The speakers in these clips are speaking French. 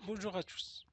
Bonjour à tous.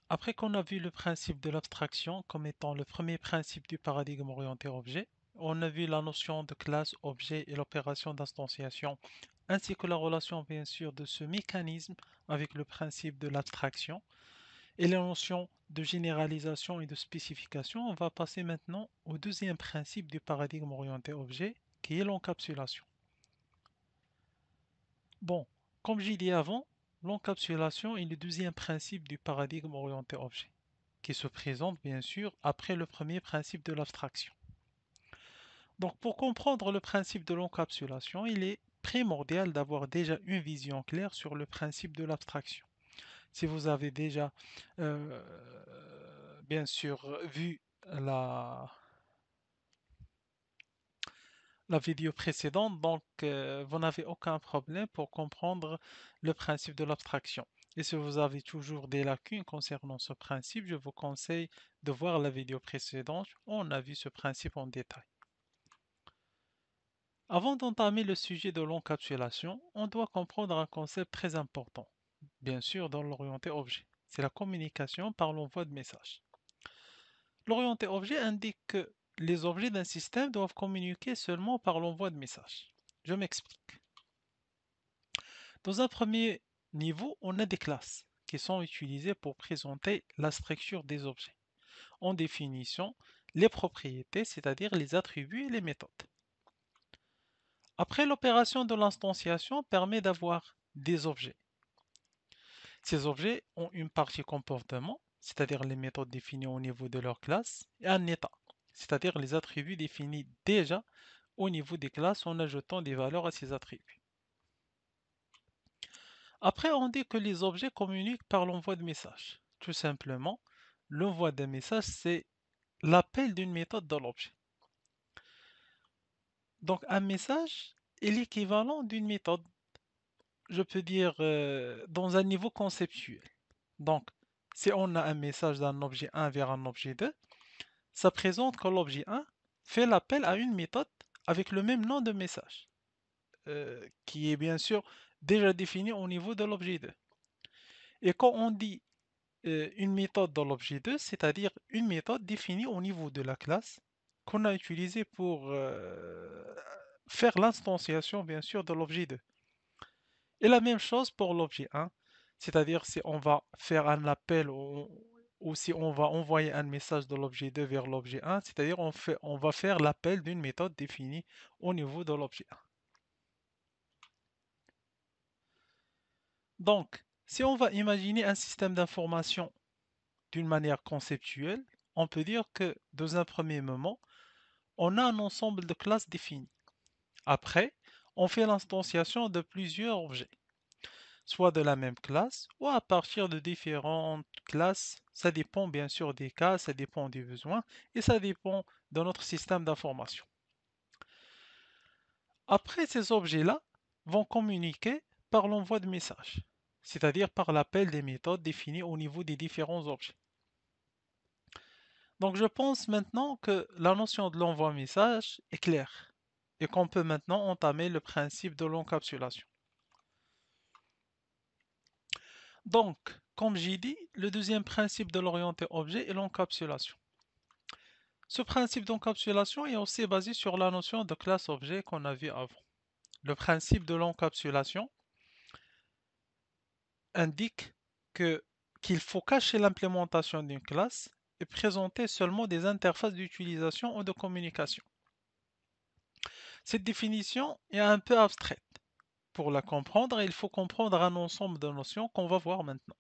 Après qu'on a vu le principe de l'abstraction comme étant le premier principe du paradigme orienté objet, on a vu la notion de classe objet et l'opération d'instanciation, ainsi que la relation bien sûr de ce mécanisme avec le principe de l'abstraction et les notions de généralisation et de spécification. On va passer maintenant au deuxième principe du paradigme orienté objet, qui est l'encapsulation. Bon, comme j'ai dit avant, l'encapsulation est le deuxième principe du paradigme orienté objet, qui se présente bien sûr après le premier principe de l'abstraction. Donc pour comprendre le principe de l'encapsulation, il est primordial d'avoir déjà une vision claire sur le principe de l'abstraction. Si vous avez déjà euh, bien sûr vu la vidéo précédente, donc vous n'avez aucun problème pour comprendre le principe de l'abstraction. Et si vous avez toujours des lacunes concernant ce principe, je vous conseille de voir la vidéo précédente où on a vu ce principe en détail. Avant d'entamer le sujet de l'encapsulation, on doit comprendre un concept très important, bien sûr dans l'orienté objet. C'est la communication par l'envoi de messages. L'orienté objet indique que les objets d'un système doivent communiquer seulement par l'envoi de messages. Je m'explique. Dans un premier niveau, on a des classes qui sont utilisées pour présenter la structure des objets, en définissant les propriétés, c'est-à-dire les attributs et les méthodes. Après, l'opération de l'instanciation permet d'avoir des objets. Ces objets ont une partie comportement, c'est-à-dire les méthodes définies au niveau de leur classe, et un état, c'est-à-dire les attributs définis déjà au niveau des classes en ajoutant des valeurs à ces attributs. Après, on dit que les objets communiquent par l'envoi de messages. Tout simplement, l'envoi d'un message, c'est l'appel d'une méthode dans l'objet. Donc, un message est l'équivalent d'une méthode, je peux dire, dans un niveau conceptuel. Donc, si on a un message d'un objet 1 vers un objet 2, ça présente que l'objet 1 fait l'appel à une méthode avec le même nom de message, qui est bien sûr déjà défini au niveau de l'objet 2. Et quand on dit une méthode dans l'objet 2, c'est-à-dire une méthode définie au niveau de la classe qu'on a utilisée pour faire l'instanciation, bien sûr, de l'objet 2. Et la même chose pour l'objet 1, c'est-à-dire si on va faire un appel ou si on va envoyer un message de l'objet 2 vers l'objet 1, c'est-à-dire on va faire l'appel d'une méthode définie au niveau de l'objet 1. Donc, si on va imaginer un système d'information d'une manière conceptuelle, on peut dire que dans un premier moment, on a un ensemble de classes définies. Après, on fait l'instanciation de plusieurs objets, soit de la même classe ou à partir de différentes classes. Ça dépend bien sûr des cas, ça dépend des besoins et ça dépend de notre système d'information. Après, ces objets-là vont communiquer par l'envoi de messages, c'est-à-dire par l'appel des méthodes définies au niveau des différents objets. Donc je pense maintenant que la notion de l'envoi message est claire et qu'on peut maintenant entamer le principe de l'encapsulation. Donc, comme j'ai dit, le deuxième principe de l'orienté objet est l'encapsulation. Ce principe d'encapsulation est aussi basé sur la notion de classe objet qu'on a vu avant. Le principe de l'encapsulation indique que qu'il faut cacher l'implémentation d'une classe et présenter seulement des interfaces d'utilisation ou de communication. Cette définition est un peu abstraite. Pour la comprendre, il faut comprendre un ensemble de notions qu'on va voir maintenant.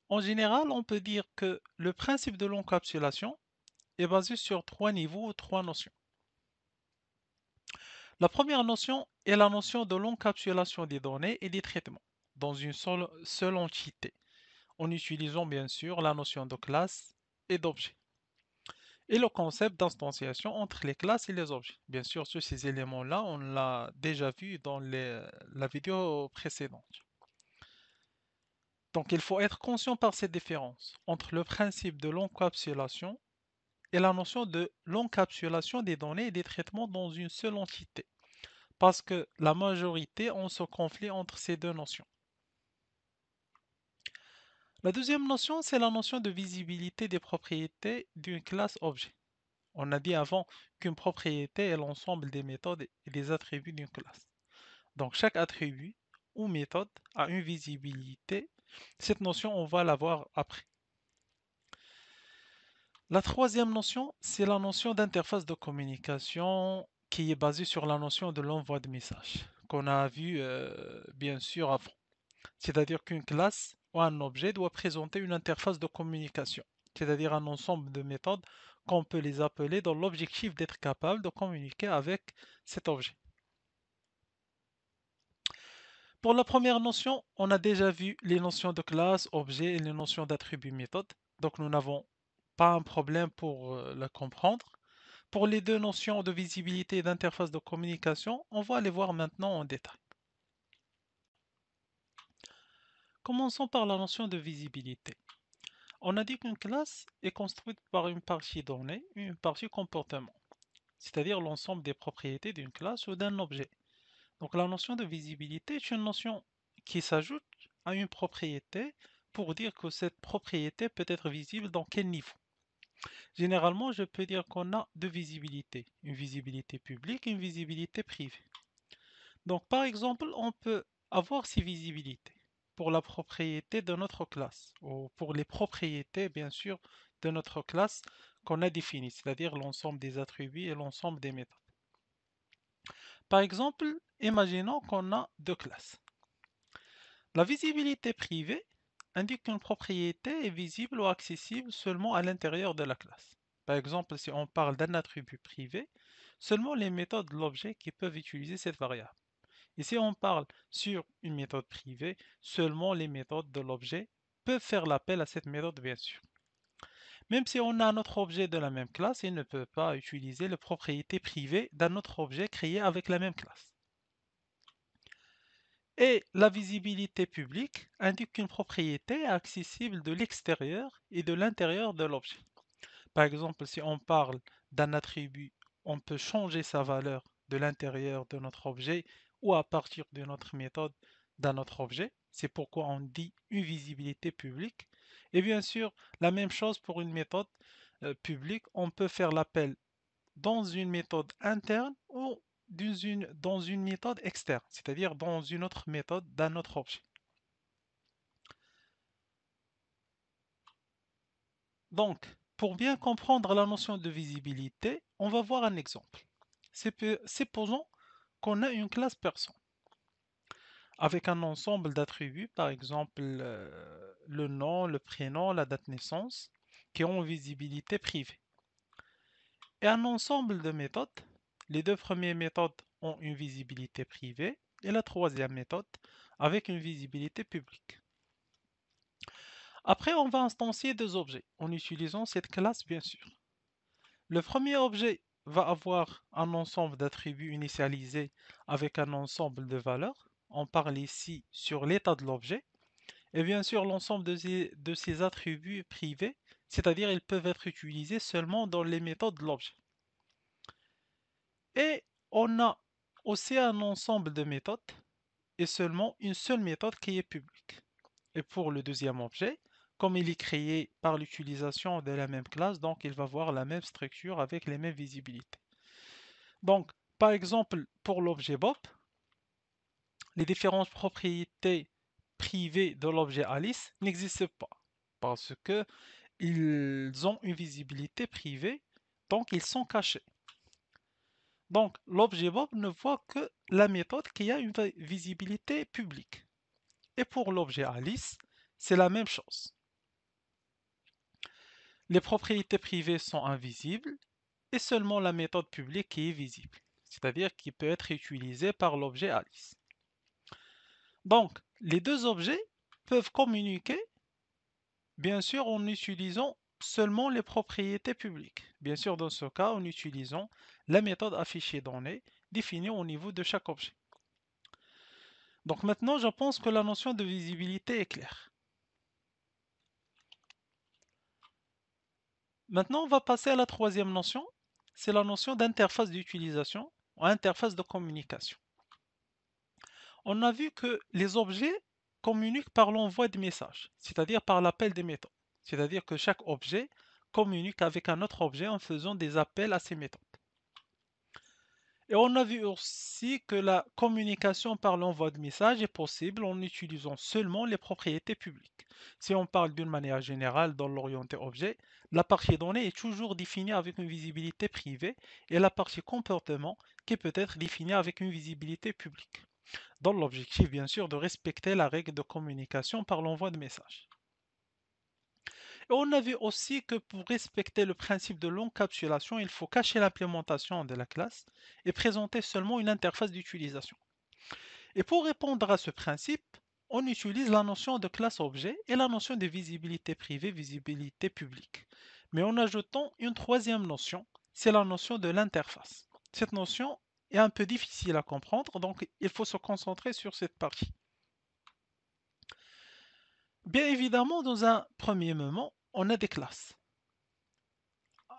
En général, on peut dire que le principe de l'encapsulation est basé sur trois niveaux ou trois notions. La première notion est la notion de l'encapsulation des données et des traitements dans une seule entité, en utilisant bien sûr la notion de classe et d'objet, et le concept d'instanciation entre les classes et les objets. Bien sûr, tous ces éléments-là, on l'a déjà vu dans la vidéo précédente. Donc il faut être conscient par cette différence entre le principe de l'encapsulation et la notion de l'encapsulation des données et des traitements dans une seule entité. Parce que la majorité ont ce conflit entre ces deux notions. La deuxième notion, c'est la notion de visibilité des propriétés d'une classe objet. On a dit avant qu'une propriété est l'ensemble des méthodes et des attributs d'une classe. Donc chaque attribut ou méthode a une visibilité. Cette notion, on va la voir après. La troisième notion, c'est la notion d'interface de communication qui est basée sur la notion de l'envoi de messages qu'on a vu bien sûr avant. C'est-à-dire qu'une classe ou un objet doit présenter une interface de communication, c'est-à-dire un ensemble de méthodes qu'on peut les appeler dans l'objectif d'être capable de communiquer avec cet objet. Pour la première notion, on a déjà vu les notions de classe, objet et les notions d'attribut méthode, donc nous n'avons pas un problème pour la comprendre. Pour les deux notions de visibilité et d'interface de communication, on va les voir maintenant en détail. Commençons par la notion de visibilité. On a dit qu'une classe est construite par une partie donnée et une partie comportement, c'est-à-dire l'ensemble des propriétés d'une classe ou d'un objet. Donc la notion de visibilité est une notion qui s'ajoute à une propriété pour dire que cette propriété peut être visible dans quel niveau. Généralement, je peux dire qu'on a deux visibilités, une visibilité publique et une visibilité privée. Donc par exemple, on peut avoir ces visibilités pour la propriété de notre classe, ou pour les propriétés bien sûr de notre classe qu'on a définies, c'est-à-dire l'ensemble des attributs et l'ensemble des méthodes. Par exemple, imaginons qu'on a deux classes. La visibilité privée indique qu'une propriété est visible ou accessible seulement à l'intérieur de la classe. Par exemple, si on parle d'un attribut privé, seulement les méthodes de l'objet qui peuvent utiliser cette variable. Et si on parle sur une méthode privée, seulement les méthodes de l'objet peuvent faire l'appel à cette méthode, bien sûr. Même si on a un autre objet de la même classe, il ne peut pas utiliser les propriétés privées d'un autre objet créé avec la même classe. Et la visibilité publique indique qu'une propriété est accessible de l'extérieur et de l'intérieur de l'objet. Par exemple, si on parle d'un attribut, on peut changer sa valeur de l'intérieur de notre objet ou à partir de notre méthode d'un autre objet. C'est pourquoi on dit une visibilité publique. Et bien sûr, la même chose pour une méthode publique. On peut faire l'appel dans une méthode interne ou dans une méthode externe, c'est-à-dire dans une autre méthode d'un autre objet. Donc, pour bien comprendre la notion de visibilité, on va voir un exemple. Supposons qu'on a une classe personne avec un ensemble d'attributs, par exemple le nom, le prénom, la date de naissance, qui ont une visibilité privée. Et un ensemble de méthodes. Les deux premières méthodes ont une visibilité privée et la troisième méthode avec une visibilité publique. Après, on va instancier deux objets en utilisant cette classe, bien sûr. Le premier objet va avoir un ensemble d'attributs initialisés avec un ensemble de valeurs. On parle ici sur l'état de l'objet. Et bien sûr, l'ensemble de ces attributs privés, c'est-à-dire ils peuvent être utilisés seulement dans les méthodes de l'objet. Et on a aussi un ensemble de méthodes et seulement une seule méthode qui est publique. Et pour le deuxième objet, comme il est créé par l'utilisation de la même classe, donc il va avoir la même structure avec les mêmes visibilités. Donc, par exemple, pour l'objet Bob, les différentes propriétés privées de l'objet Alice n'existent pas parce que ils ont une visibilité privée, donc ils sont cachés. Donc, l'objet Bob ne voit que la méthode qui a une visibilité publique. Et pour l'objet Alice, c'est la même chose. Les propriétés privées sont invisibles et seulement la méthode publique qui est visible, c'est-à-dire qui peut être utilisée par l'objet Alice. Donc, les deux objets peuvent communiquer, bien sûr, en utilisant seulement les propriétés publiques. Bien sûr, dans ce cas, en utilisant la méthode affichée donnée définie au niveau de chaque objet. Donc maintenant, je pense que la notion de visibilité est claire. Maintenant, on va passer à la troisième notion. C'est la notion d'interface d'utilisation ou interface de communication. On a vu que les objets communique par l'envoi de messages, c'est-à-dire par l'appel des méthodes. C'est-à-dire que chaque objet communique avec un autre objet en faisant des appels à ces méthodes. Et on a vu aussi que la communication par l'envoi de messages est possible en utilisant seulement les propriétés publiques. Si on parle d'une manière générale dans l'orienté objet, la partie donnée est toujours définie avec une visibilité privée et la partie comportement qui peut être définie avec une visibilité publique, dans l'objectif bien sûr de respecter la règle de communication par l'envoi de messages. Et on a vu aussi que pour respecter le principe de l'encapsulation, il faut cacher l'implémentation de la classe et présenter seulement une interface d'utilisation. Et pour répondre à ce principe, on utilise la notion de classe objet et la notion de visibilité privée, visibilité publique. Mais en ajoutant une troisième notion, c'est la notion de l'interface. Cette notion est un peu difficile à comprendre, donc il faut se concentrer sur cette partie. Bien évidemment, dans un premier moment, on a des classes.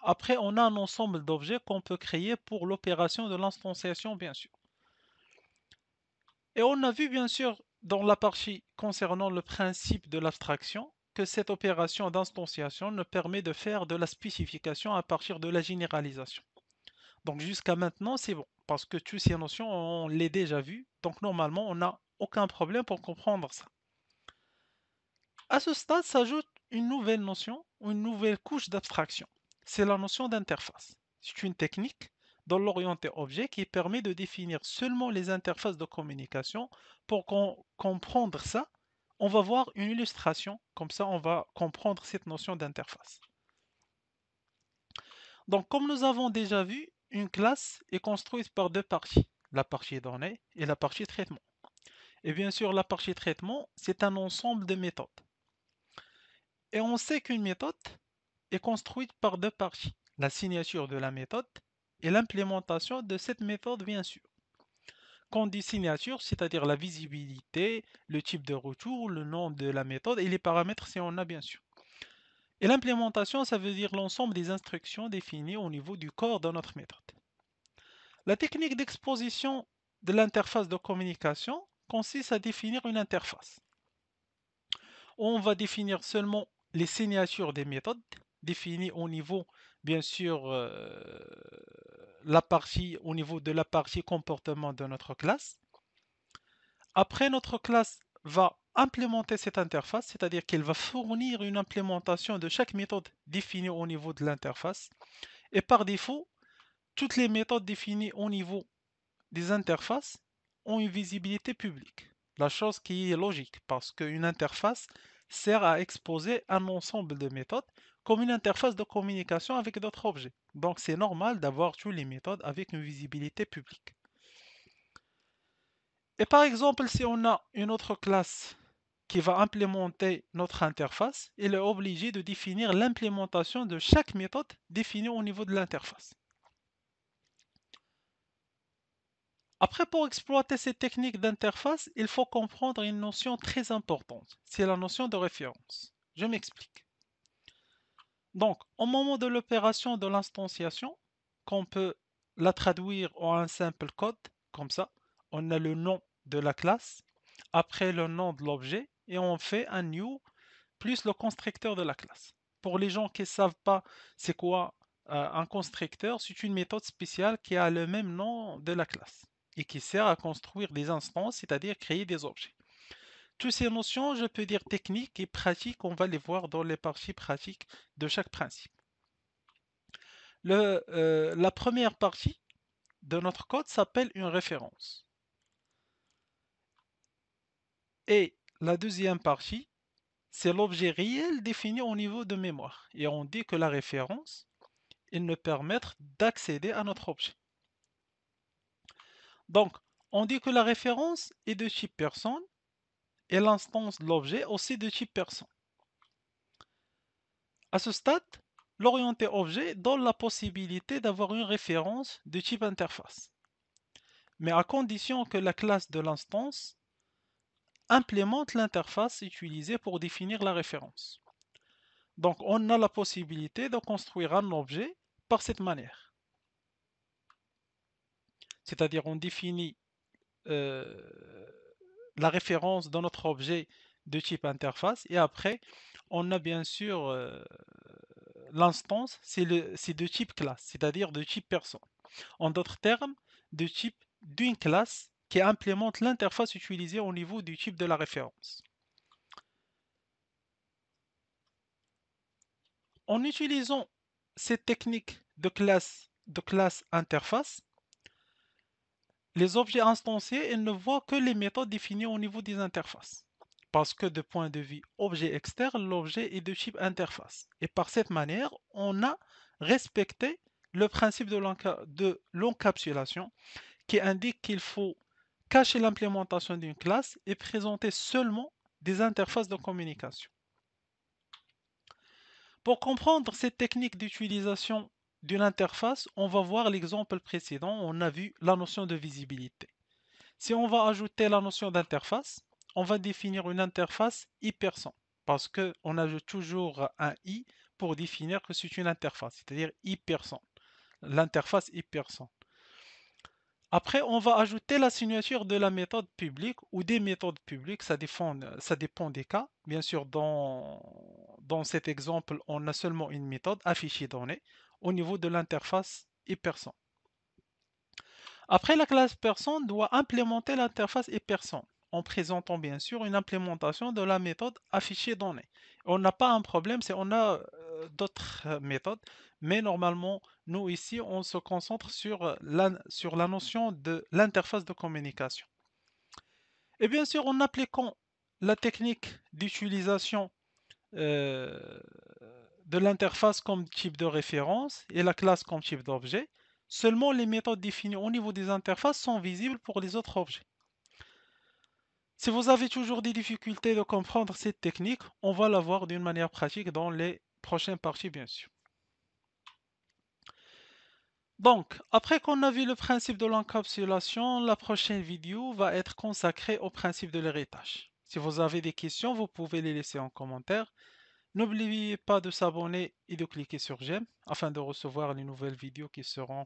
Après, on a un ensemble d'objets qu'on peut créer pour l'opération de l'instanciation, bien sûr. Et on a vu, bien sûr, dans la partie concernant le principe de l'abstraction, que cette opération d'instanciation nous permet de faire de la spécification à partir de la généralisation. Donc jusqu'à maintenant, c'est bon, parce que toutes ces notions, on les déjà vues, donc normalement, on n'a aucun problème pour comprendre ça. À ce stade s'ajoute une nouvelle notion ou une nouvelle couche d'abstraction. C'est la notion d'interface. C'est une technique dans l'orienté objet qui permet de définir seulement les interfaces de communication. Pour comprendre ça, on va voir une illustration, comme ça on va comprendre cette notion d'interface. Donc comme nous avons déjà vu, une classe est construite par deux parties, la partie donnée et la partie traitement. Et bien sûr, la partie traitement, c'est un ensemble de méthodes. Et on sait qu'une méthode est construite par deux parties, la signature de la méthode et l'implémentation de cette méthode bien sûr. Quand on dit signature, c'est-à-dire la visibilité, le type de retour, le nom de la méthode et les paramètres si on a bien sûr. Et l'implémentation, ça veut dire l'ensemble des instructions définies au niveau du corps de notre méthode. La technique d'exposition de l'interface de communication consiste à définir une interface. On va définir seulement les signatures des méthodes définies au niveau, bien sûr, au niveau de la partie comportement de notre classe. Après, notre classe va implémenter cette interface, c'est-à-dire qu'elle va fournir une implémentation de chaque méthode définie au niveau de l'interface. Et par défaut, toutes les méthodes définies au niveau des interfaces ont une visibilité publique. La chose qui est logique, parce qu'une interface sert à exposer un ensemble de méthodes comme une interface de communication avec d'autres objets. Donc c'est normal d'avoir toutes les méthodes avec une visibilité publique. Et par exemple, si on a une autre classe qui va implémenter notre interface, elle est obligée de définir l'implémentation de chaque méthode définie au niveau de l'interface. Après, pour exploiter ces techniques d'interface, il faut comprendre une notion très importante, c'est la notion de référence. Je m'explique. Donc, au moment de l'opération de l'instanciation, qu'on peut la traduire en un simple code, comme ça, on a le nom de la classe, après le nom de l'objet, et on fait un new plus le constructeur de la classe. Pour les gens qui ne savent pas c'est quoi un constructeur, c'est une méthode spéciale qui a le même nom de la classe et qui sert à construire des instances, c'est-à-dire créer des objets. Toutes ces notions, je peux dire techniques et pratiques, on va les voir dans les parties pratiques de chaque principe. La première partie de notre code s'appelle une référence. Et la deuxième partie, c'est l'objet réel défini au niveau de mémoire. Et on dit que la référence, il nous permet d'accéder à notre objet. Donc, on dit que la référence est de type personne et l'instance de l'objet aussi de type personne. À ce stade, l'orienté objet donne la possibilité d'avoir une référence de type interface, mais à condition que la classe de l'instance implémente l'interface utilisée pour définir la référence. Donc on a la possibilité de construire un objet par cette manière. C'est-à-dire on définit la référence dans notre objet de type interface. Et après, on a bien sûr l'instance, c'est de type classe, c'est-à-dire de type personne. En d'autres termes, de type d'une classe qui implémente l'interface utilisée au niveau du type de la référence. En utilisant cette technique de classe interface, les objets instanciés, ils ne voient que les méthodes définies au niveau des interfaces. Parce que de point de vue objet externe, l'objet est de type interface. Et par cette manière, on a respecté le principe de l'encapsulation qui indique qu'il faut cacher l'implémentation d'une classe et présenter seulement des interfaces de communication. Pour comprendre cette technique d'utilisation d'une interface, on va voir l'exemple précédent, on a vu la notion de visibilité. Si on va ajouter la notion d'interface, on va définir une interface hyperson, parce qu'on ajoute toujours un i pour définir que c'est une interface, c'est-à-dire hyperson, l'interface hyperson. Après, on va ajouter la signature de la méthode publique ou des méthodes publiques, ça dépend des cas. Bien sûr, dans cet exemple, on a seulement une méthode affichée donnée au niveau de l'interface e-person. Après, la classe personne doit implémenter l'interface e-person en présentant bien sûr une implémentation de la méthode affichée donnée. On n'a pas un problème, c'est on a d'autres méthodes, mais normalement, nous ici, on se concentre sur la notion de l'interface de communication. Et bien sûr, en appliquant la technique d'utilisation euh, de l'interface comme type de référence et la classe comme type d'objet, seulement les méthodes définies au niveau des interfaces sont visibles pour les autres objets. Si vous avez toujours des difficultés de comprendre cette technique, on va la voir d'une manière pratique dans les prochaines parties, bien sûr. Donc, après qu'on a vu le principe de l'encapsulation, la prochaine vidéo va être consacrée au principe de l'héritage. Si vous avez des questions, vous pouvez les laisser en commentaire. N'oubliez pas de s'abonner et de cliquer sur j'aime afin de recevoir les nouvelles vidéos qui seront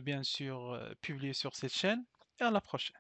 bien sûr publiées sur cette chaîne. Et à la prochaine.